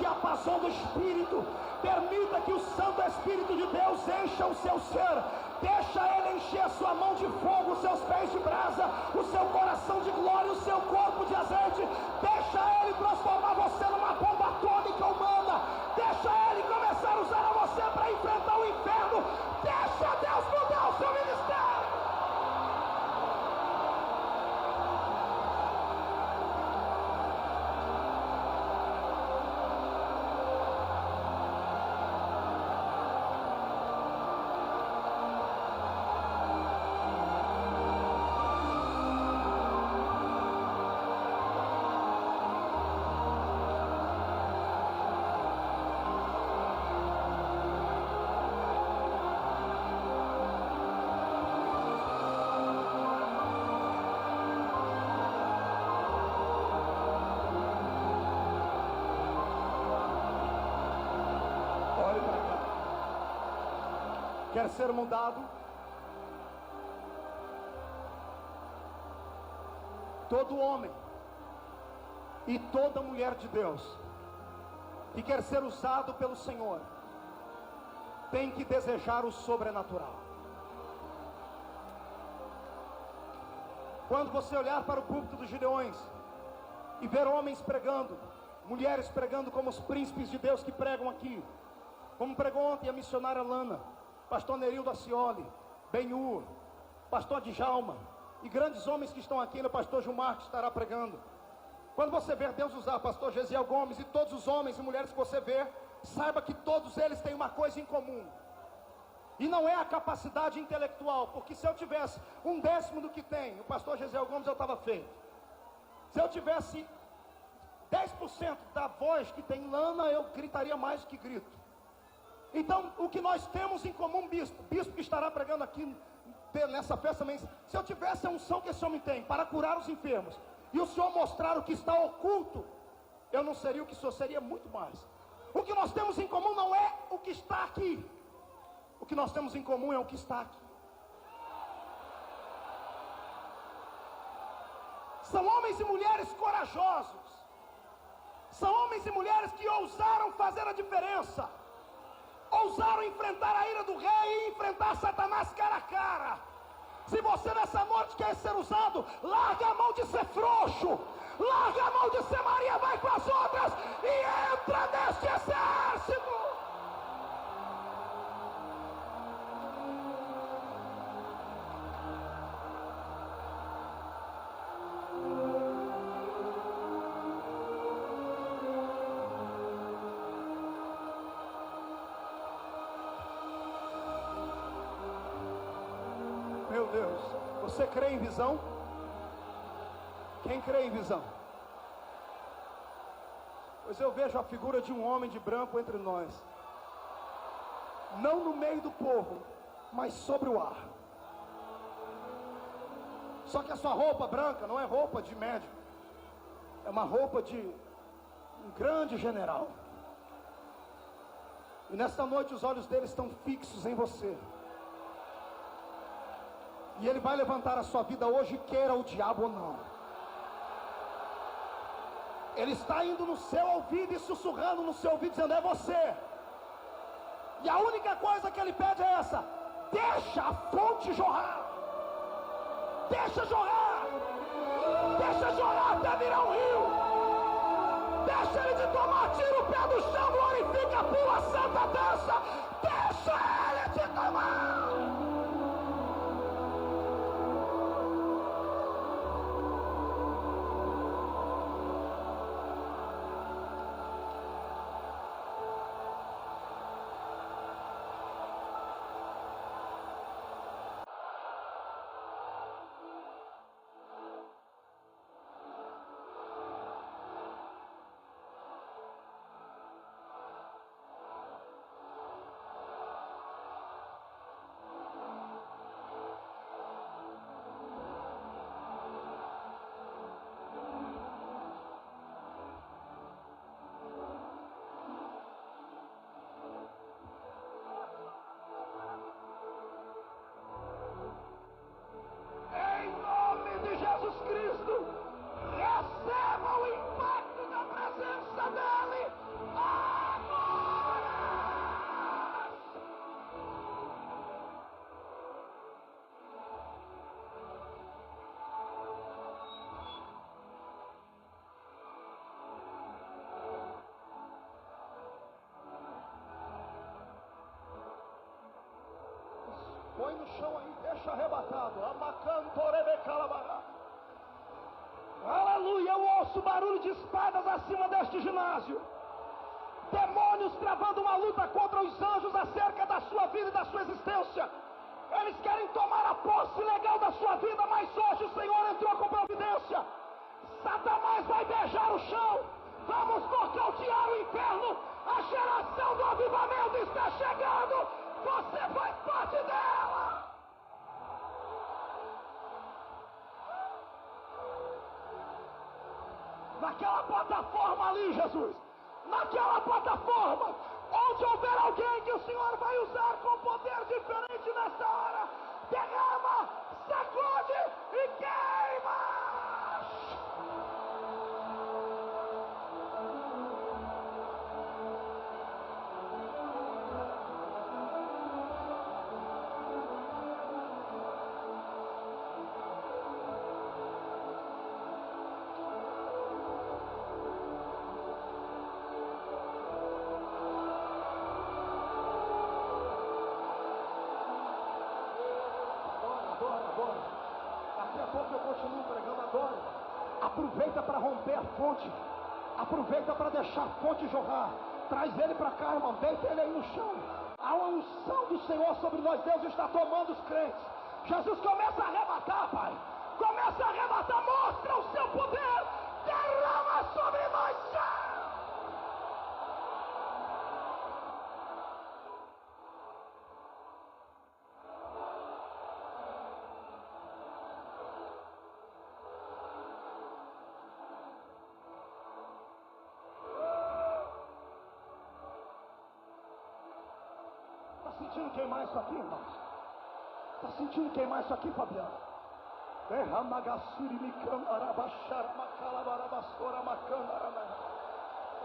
diapasão do Espírito. Permita que o Santo Espírito de Deus encha o seu ser. Deixa Ele encher a sua mão de fogo, os seus pés de brasa, o seu coração de glória, o seu corpo de azeite. Deixa Ele transformar você numa bomba atômica humana. Deixa Ele começar a usar você para enfrentar o inferno. Deixa Deus mudar o seu ministério. Quer ser mudado? Todo homem e toda mulher de Deus que quer ser usado pelo Senhor tem que desejar o sobrenatural. Quando você olhar para o púlpito dos Gideões e ver homens pregando, mulheres pregando como os príncipes de Deus que pregam aqui, como pregou ontem a missionária Lana, pastor Nerildo Acioli, Benhur, pastor Djalma, e grandes homens que estão aqui, o pastor Gilmar que estará pregando. Quando você ver Deus usar pastor Gesiel Gomes e todos os homens e mulheres que você vê, saiba que todos eles têm uma coisa em comum. E não é a capacidade intelectual, porque se eu tivesse 1/10 do que tem o pastor Gesiel Gomes, eu estava feito. Se eu tivesse 10% da voz que tem Lana, eu gritaria mais do que grito. Então, o que nós temos em comum, bispo que estará pregando aqui nessa festa também, se eu tivesse a unção que esse homem tem para curar os enfermos, e o Senhor mostrar o que está oculto, eu não seria o que sou, seria muito mais. O que nós temos em comum não é o que está aqui, o que nós temos em comum é o que está aqui. São homens e mulheres corajosos, são homens e mulheres que ousaram fazer a diferença, ousaram enfrentar a ira do rei e enfrentar Satanás cara a cara. Se você nessa noite quer ser usado, larga a mão de ser frouxo, larga a mão de ser Maria, vai com as outras e entra neste exército. Meu Deus, você crê em visão? Quem crê em visão? Pois eu vejo a figura de um homem de branco entre nós, não no meio do povo, mas sobre o ar. Só que a sua roupa branca não é roupa de médico, é uma roupa de um grande general. E nesta noite os olhos dele estão fixos em você. E Ele vai levantar a sua vida hoje, queira o diabo ou não. Ele está indo no seu ouvido e sussurrando no seu ouvido, dizendo: é você. E a única coisa que Ele pede é essa: deixa a fonte jorrar. Deixa jorrar. Deixa jorrar até virar um rio. Deixa Ele te tomar, tira o pé do chão, glorifica, pula, santa, dança. Deixa Ele te tomar. aí no chão aí, deixa arrebatado. Amacantorebecalabará. Aleluia, eu ouço barulho de espadas acima deste ginásio. Demônios travando uma luta contra os anjos acerca da sua vida e da sua existência. Eles querem tomar a posse legal da sua vida, mas hoje o Senhor entrou com providência. Satanás vai beijar o chão. Vamos nocautear o inferno. A geração do avivamento está chegando. Você faz parte dela. Naquela plataforma ali, Jesus. Naquela plataforma. Onde houver alguém que o Senhor vai usar com poder diferente nesta hora. Derrama, sacude e queima. Daqui a pouco eu continuo pregando agora. Aproveita para romper a fonte. Aproveita para deixar a fonte jorrar. Traz ele para cá, irmão. Deita ele aí no chão. Há uma unção do Senhor sobre nós. Deus está tomando os crentes. Jesus, começa a arrebatar, Pai. Começa a arrebatar. Mostra o seu poder. Derrama sobre nós, Senhor. Está sentindo queimar isso aqui, irmãos? Está sentindo queimar isso aqui, Fabiano? Meu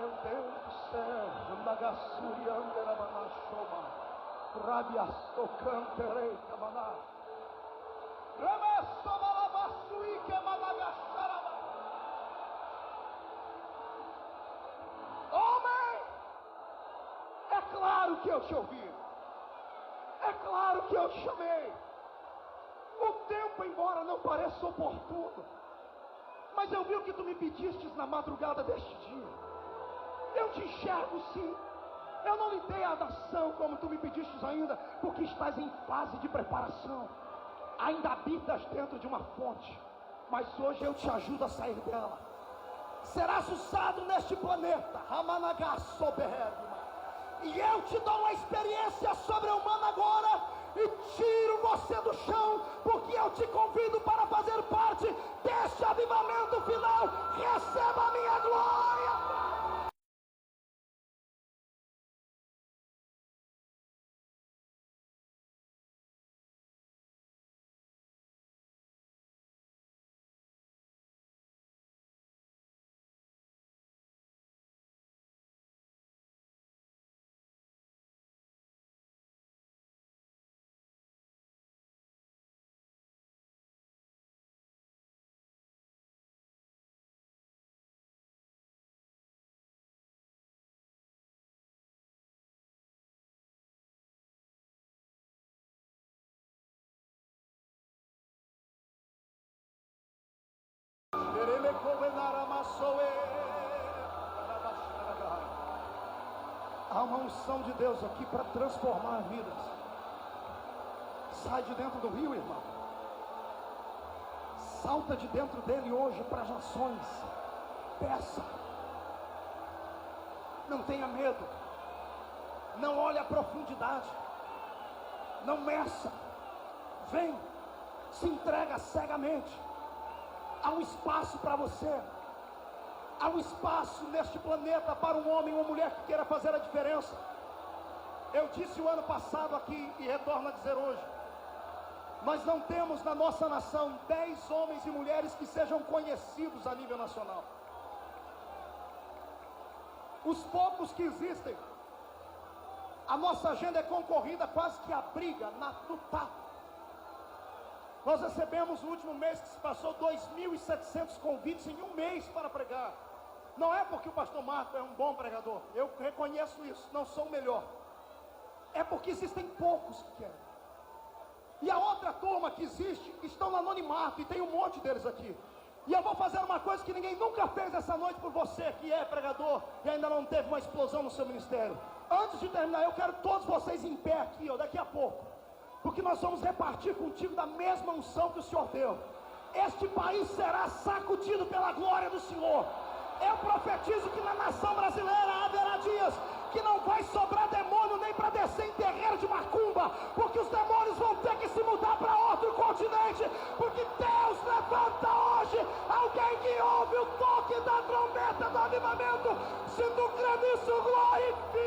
Deus do céu, Nagassuri Anderabanaxoma, Rabiastocanterei Cabaná, Remestomalabasui Kemanagacharaba. Homem, é claro que eu te ouvi. É claro que eu te chamei. O tempo, embora não pareça oportuno, mas eu vi o que tu me pedistes na madrugada deste dia. Eu te enxergo sim. Eu não lhe dei a nação como tu me pedistes ainda, porque estás em fase de preparação. Ainda habitas dentro de uma fonte, mas hoje eu te ajudo a sair dela. Serás usado neste planeta, Ramanagasobergma. E eu te dou uma experiência sobre-humana agora e tiro você do chão, porque eu te convido para fazer parte deste avivamento final. Receba a minha glória. Há uma unção de Deus aqui para transformar vidas. Sai de dentro do rio, irmão. Salta de dentro dele hoje para as nações. Peça. Não tenha medo. Não olhe a profundidade. Não meça. Vem. Se entrega cegamente. Há um espaço para você. Há um espaço neste planeta para um homem ou uma mulher que queira fazer a diferença. Eu disse o ano passado aqui e retorno a dizer hoje. Nós não temos na nossa nação 10 homens e mulheres que sejam conhecidos a nível nacional. Os poucos que existem, a nossa agenda é concorrida quase que a briga no tato. Nós recebemos no último mês que se passou 2.700 convites em um mês para pregar. Não é porque o pastor Marco é um bom pregador, eu reconheço isso, não sou o melhor. É porque existem poucos que querem. E a outra turma que existe, estão no anonimato, e tem um monte deles aqui. E eu vou fazer uma coisa que ninguém nunca fez essa noite por você, que é pregador, e ainda não teve uma explosão no seu ministério. Antes de terminar, eu quero todos vocês em pé aqui, ó, daqui a pouco. Porque nós vamos repartir contigo da mesma unção que o Senhor deu. Este país será sacudido pela glória do Senhor. Eu profetizo que na nação brasileira haverá dias que não vai sobrar demônio nem para descer em terreiro de macumba, porque os demônios vão ter que se mudar para outro continente, porque Deus levanta hoje alguém que ouve o toque da trombeta do avivamento. Se tu crê nisso, glorifica.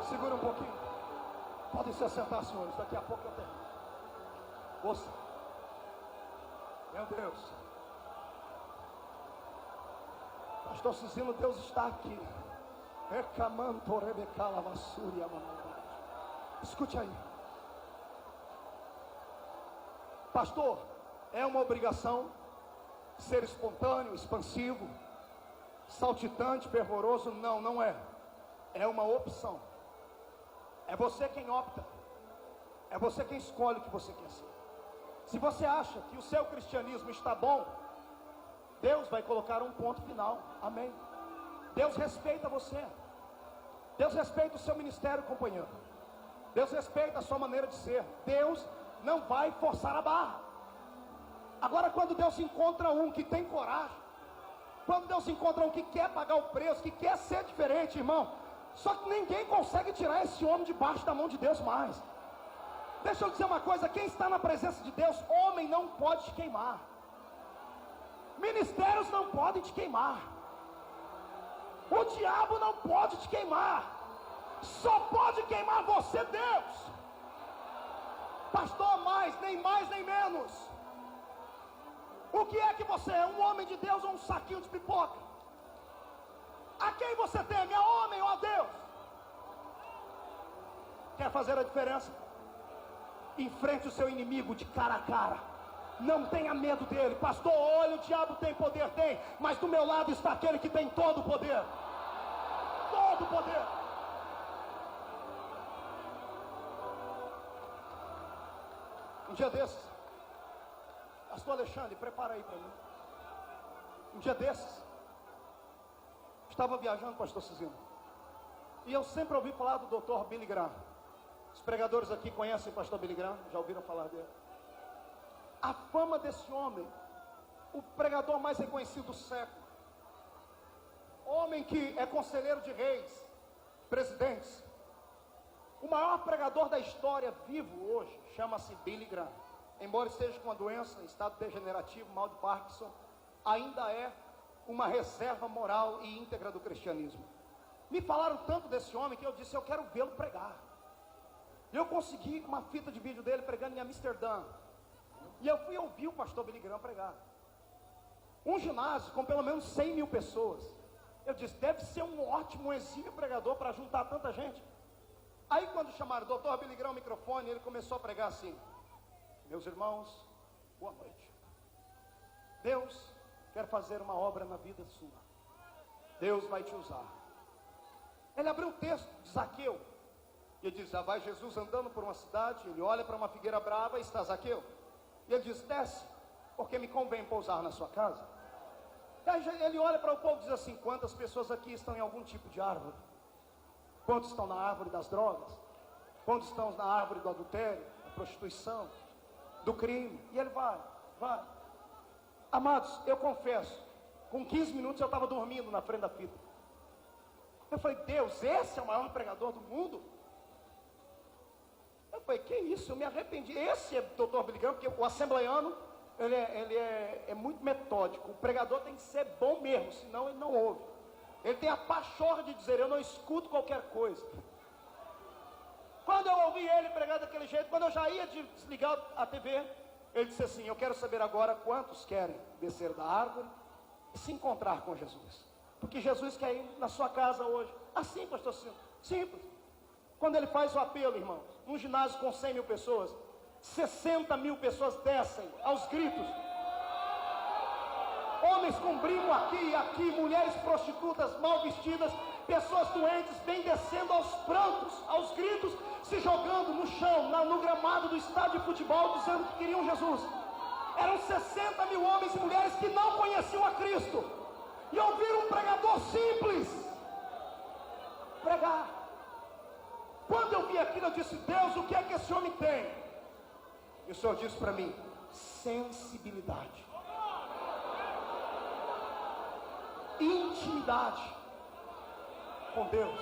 Segura um pouquinho. Podem se assentar, senhores. Daqui a pouco eu termino. Você. Meu Deus. Pastor Cisino, Deus está aqui. Escute aí. Pastor, é uma obrigação ser espontâneo, expansivo, saltitante, fervoroso? Não, não é. É uma opção. É você quem opta. É você quem escolhe o que você quer ser. Se você acha que o seu cristianismo está bom, Deus vai colocar um ponto final. Amém. Deus respeita você. Deus respeita o seu ministério, companheiro. Deus respeita a sua maneira de ser. Deus não vai forçar a barra. Agora, quando Deus encontra um que tem coragem, quando Deus encontra um que quer pagar o preço, que quer ser diferente, irmão, só que ninguém consegue tirar esse homem debaixo da mão de Deus mais. Deixa eu dizer uma coisa, quem está na presença de Deus, homem não pode te queimar. Ministérios não podem te queimar. O diabo não pode te queimar. Só pode queimar você, Deus. Pastor, mais nem menos. O que é que você é? Um homem de Deus ou um saquinho de pipoca? A quem você teme? A homem ou a Deus? Quer fazer a diferença? Enfrente o seu inimigo de cara a cara. Não tenha medo dele. Pastor, olha, o diabo tem poder, tem. Mas do meu lado está aquele que tem todo o poder. Todo o poder. Um dia desses, Pastor Alexandre, prepara aí para mim. Um dia desses, estava viajando, Pastor Cisino, e eu sempre ouvi falar do Dr. Billy Graham. Os pregadores aqui conhecem o Pastor Billy Graham? Já ouviram falar dele? A fama desse homem, o pregador mais reconhecido do século, homem que é conselheiro de reis, presidentes, o maior pregador da história vivo hoje, chama-se Billy Graham. Embora esteja com uma doença, estado degenerativo, mal de Parkinson, ainda é uma reserva moral e íntegra do cristianismo. Me falaram tanto desse homem que eu disse, eu quero vê-lo pregar. E eu consegui uma fita de vídeo dele pregando em Amsterdã. E eu fui ouvir o pastor Billy Graham pregar. Um ginásio com pelo menos 100 mil pessoas. Eu disse, deve ser um ótimo, exímio pregador para juntar tanta gente. Aí quando chamaram o Dr. Billy Graham ao microfone, ele começou a pregar assim: meus irmãos, boa noite. Deus quer fazer uma obra na vida sua. Deus vai te usar. Ele abriu o texto de Zaqueu. E ele diz, vai Jesus andando por uma cidade, ele olha para uma figueira brava e está Zaqueu. E ele diz, desce, porque me convém pousar na sua casa. E aí ele olha para o povo e diz assim, quantas pessoas aqui estão em algum tipo de árvore? Quantos estão na árvore das drogas? Quantos estão na árvore do adultério, da prostituição, do crime? E ele vai. Amados, eu confesso, com 15 minutos eu estava dormindo na frente da fita. Eu falei, Deus, esse é o maior pregador do mundo? Eu falei, que isso, eu me arrependi. Esse é o Dr. Billy Graham, porque o assembleiano, ele é muito metódico. O pregador tem que ser bom mesmo, senão ele não ouve. Ele tem a pachorra de dizer, eu não escuto qualquer coisa. Quando eu ouvi ele pregar daquele jeito, quando eu já ia desligar a TV, ele disse assim, eu quero saber agora quantos querem descer da árvore e se encontrar com Jesus. Porque Jesus quer ir na sua casa hoje. Assim, pastor Ciro, simples. Quando ele faz o apelo, irmãos, num ginásio com 100 mil pessoas, 60 mil pessoas descem aos gritos. Homens com brinco aqui e aqui, mulheres prostitutas mal vestidas, pessoas doentes vêm descendo aos prantos, aos gritos, se jogando no chão, no gramado do estádio de futebol, dizendo que queriam Jesus. Eram 60 mil homens e mulheres que não conheciam a Cristo e ouviram um pregador simples pregar. Quando eu vi aquilo, eu disse: Deus, o que é que esse homem tem? E o Senhor disse para mim: sensibilidade, intimidade com Deus.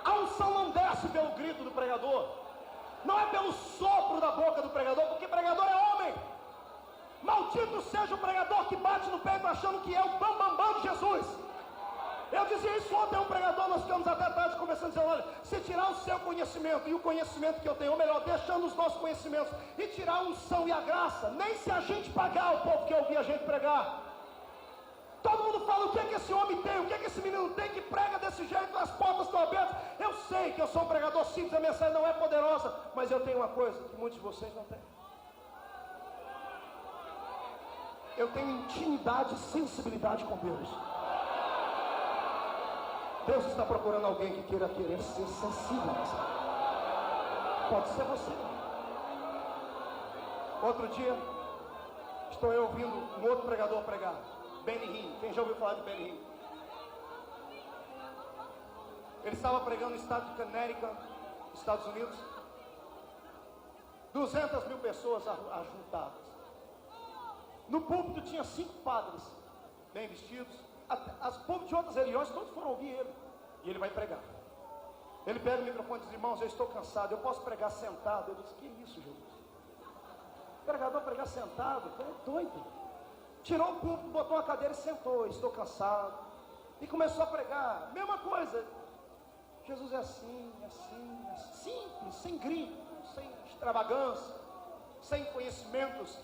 A unção não desce pelo grito do pregador, não é pelo sopro da boca do pregador, porque pregador é homem. Maldito seja o pregador que bate no peito achando que é o bambambam de Jesus. Eu dizia isso ontem a um pregador, nós ficamos até tarde conversando, dizendo: olha, se tirar o seu conhecimento e o conhecimento que eu tenho, ou melhor, deixando os nossos conhecimentos e tirar a unção e a graça, nem se a gente pagar o povo que ouvir a gente pregar. Todo mundo fala: o que é que esse homem tem, o que é que esse menino tem que prega desse jeito, as portas estão abertas. Eu sei que eu sou um pregador simples, a mensagem não é poderosa, mas eu tenho uma coisa que muitos de vocês não têm. Eu tenho intimidade e sensibilidade com Deus. Deus está procurando alguém que queira ser sensível. Pode ser você. Outro dia, estou eu ouvindo um outro pregador pregar, Benny Hinn. Quem já ouviu falar de Benny Hinn? Ele estava pregando no estado de Connecticut, Estados Unidos. 200 mil pessoas ajuntadas. No púlpito tinha 5 padres, bem vestidos. As povos de outras religiões todos foram ouvir ele. E ele vai pregar. Ele pega o microfone e diz: irmãos, eu estou cansado, eu posso pregar sentado? Eu disse: que isso, Jesus? O pregador pregar sentado? É doido. Tirou o púlpito, botou uma cadeira e sentou: estou cansado. E começou a pregar, mesma coisa. Jesus é assim, assim, assim, simples, sem grito, sem extravagância, sem conhecimentos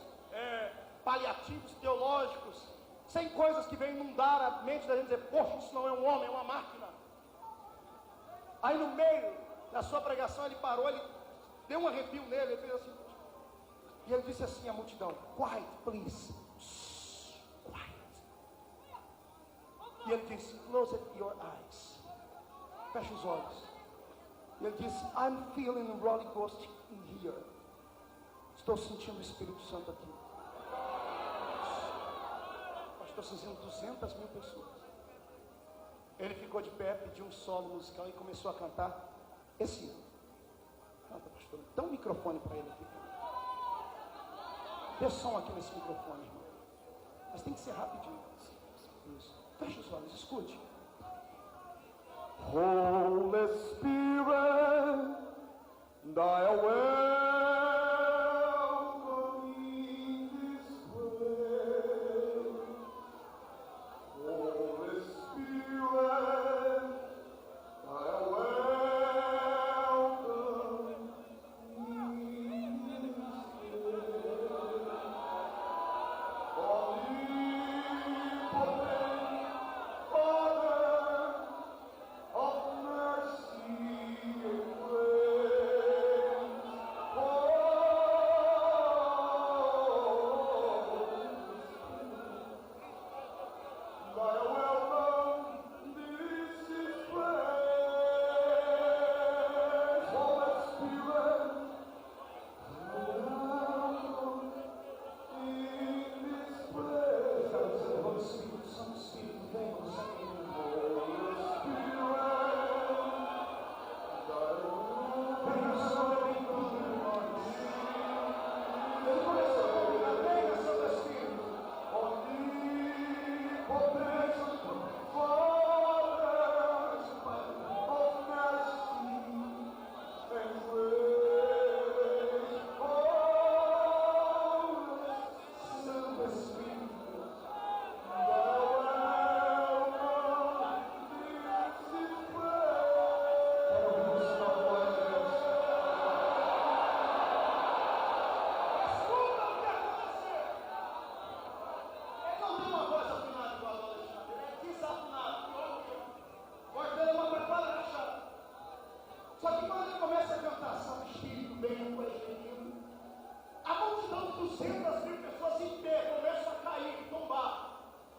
paliativos teológicos, sem coisas que vêm inundar a mente da gente, dizer: poxa, isso não é um homem, é uma máquina. Aí no meio da sua pregação ele parou, ele deu um arrepio nele, ele fez assim, e ele disse assim à multidão: quiet, please. Shh, quiet. E ele disse: close your eyes. Feche os olhos. E ele disse: I'm feeling the Holy Ghost in here. Estou sentindo o Espírito Santo aqui. Estou sentindo 200 mil pessoas. Ele ficou de pé, pediu um solo musical e começou a cantar esse hino. Canta, pastor. Dá um microfone para ele aqui. Dê som aqui nesse microfone, irmão. Mas tem que ser rapidinho. Isso. Feche os olhos, escute. Holy Spirit, thy welcome in this place. Holy Spirit, thy welcome in this place. Omnipotent Father of mercy and grace, thy welcome, this is praise. Holy Spirit, welcome in this place. Holy Spirit, some Spirit, vem, Holy Spirit, Só que quando ele começa a cantar, Santo Espírito, bem, coisa menino, A multidão de 200 mil pessoas em pé começa a cair, tombar.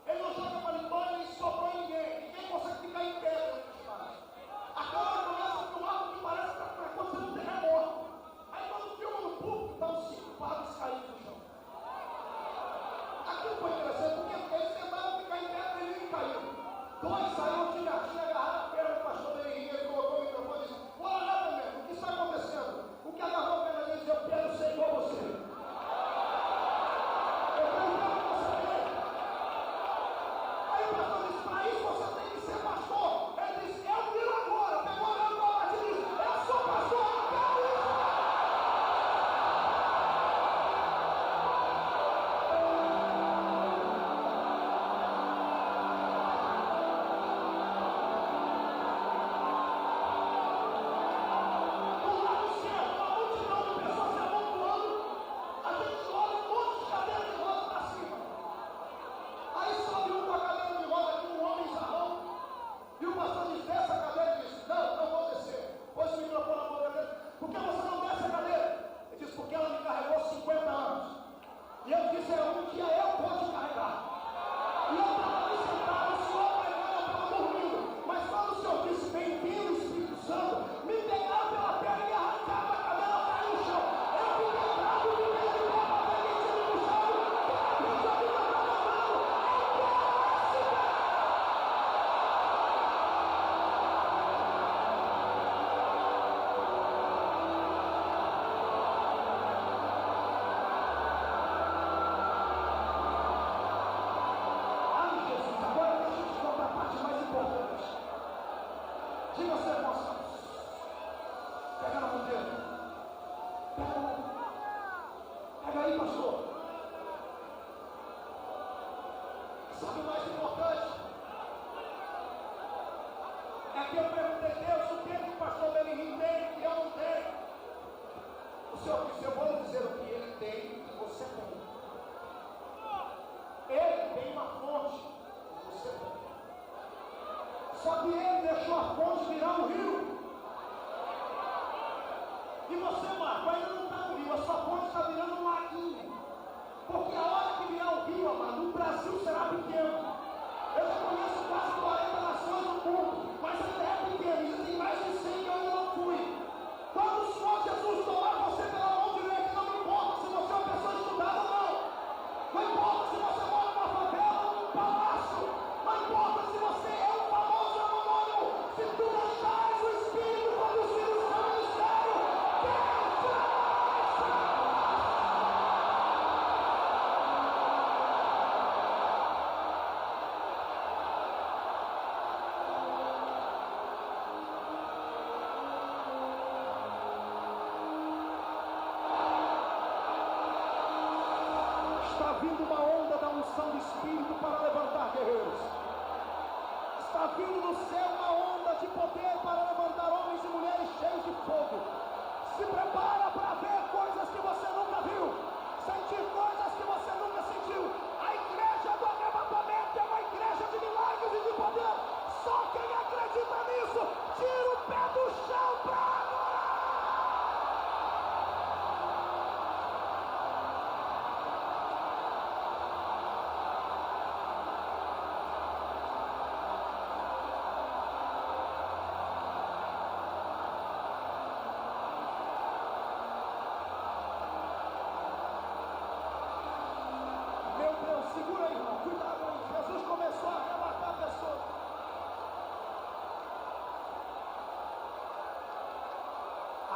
Ele não joga paletó e sobrou ninguém. Ninguém consegue ficar em pé dentro do estádio. A câmera começa a filmar o que parece que está acontecendo um terremoto. Aí quando filma no público, estão 5 padres caídos no chão. Aquilo foi interessante, porque eles tentaram ficar em pé e ninguém caiu. 2 saíram de gatinho, agarraram a perna do pastor Benigni, ele colocou o microfone e disse: "Olha lá, Benegni, o que está acontecendo?" O que agarrou a perna dele disse: "Eu quero ser igual a você.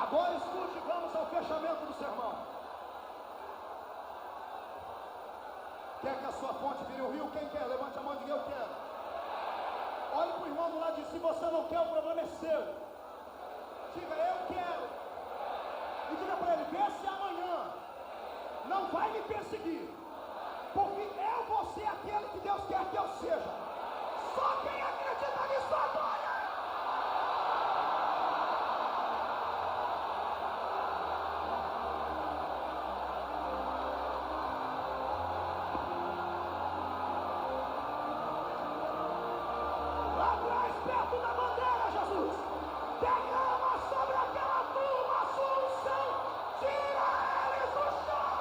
Agora escute, vamos ao fechamento do sermão. Quer que a sua fonte vire o rio? Quem quer? Levante a mão e diga: eu quero. Olhe para o irmão do lado e diz: se você não quer, o problema é seu. Diga: eu quero. E diga para ele: vê se amanhã não vai me perseguir, porque eu vou ser aquele que Deus quer que eu seja. Só quem acredita nisso adora. Perto da bandeira, Jesus, derrama sobre aquela turma a sua unção, tira eles do chão.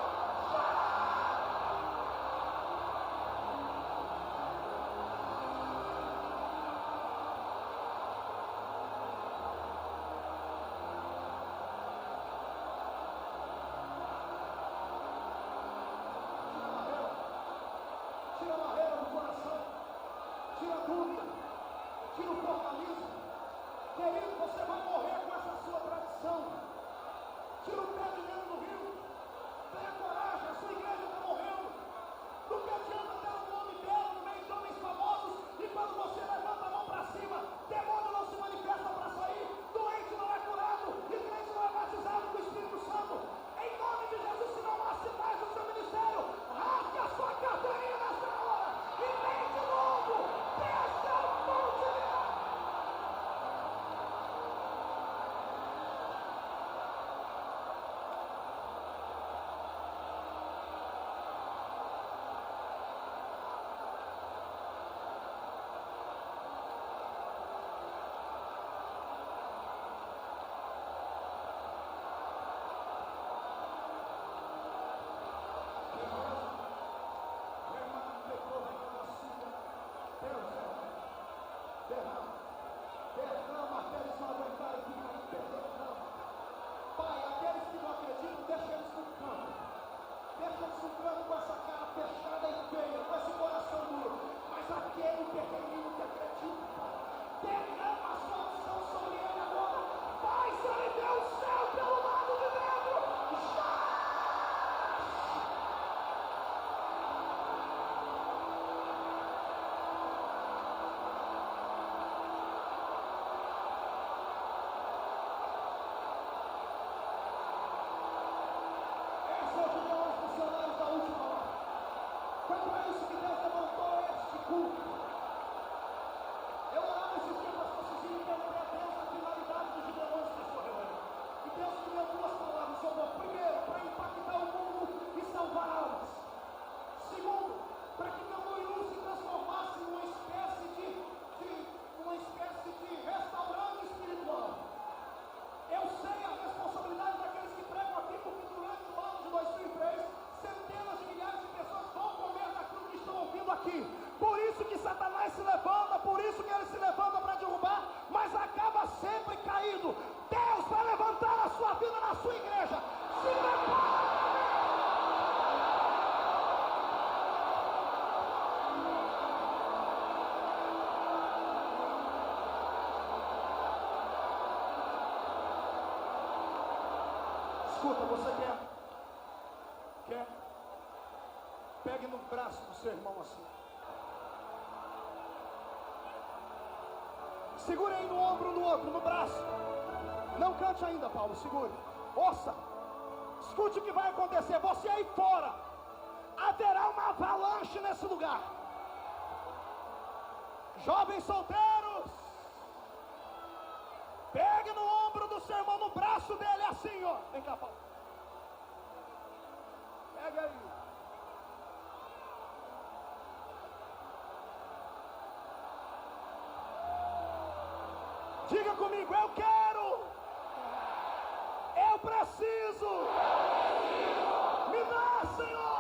aquele pequenino que acredita, Pai. Derrama a sua unção sobre ele agora. Pai, se ele deu o céu pelo lado de dentro, já! Esse é o Gideões missionários da última hora. Foi para isso que Deus levantou este culto. Eu orava esses dias para as pessoas entender a Deus a finalidade dos Gideões que estou reunindo. E Deus me deu duas palavras. Primeiro, para impactar o mundo e salvar almas. Segundo, para que Camboriú se transformasse numa espécie de restaurante espiritual. Eu sei a responsabilidade daqueles que pregam aqui, porque durante o ano de 2003, centenas de milhares de pessoas vão comer daquilo que estão ouvindo aqui. Por isso que Satanás se levanta, por isso que ele se levanta para derrubar, mas acaba sempre caído. Deus vai levantar a sua vida na sua igreja. Se prepara! Escuta, você quer? Pegue no braço do seu irmão assim. Segure aí no ombro do outro, no braço. Não cante ainda, Paulo, segure. Ouça, escute o que vai acontecer. Você aí fora, haverá uma avalanche nesse lugar. Jovens solteiros, pegue no ombro do seu irmão, no braço dele assim, ó. Vem cá, Paulo. Pega aí. Diga comigo, eu quero. Eu preciso. Me dá, Senhor.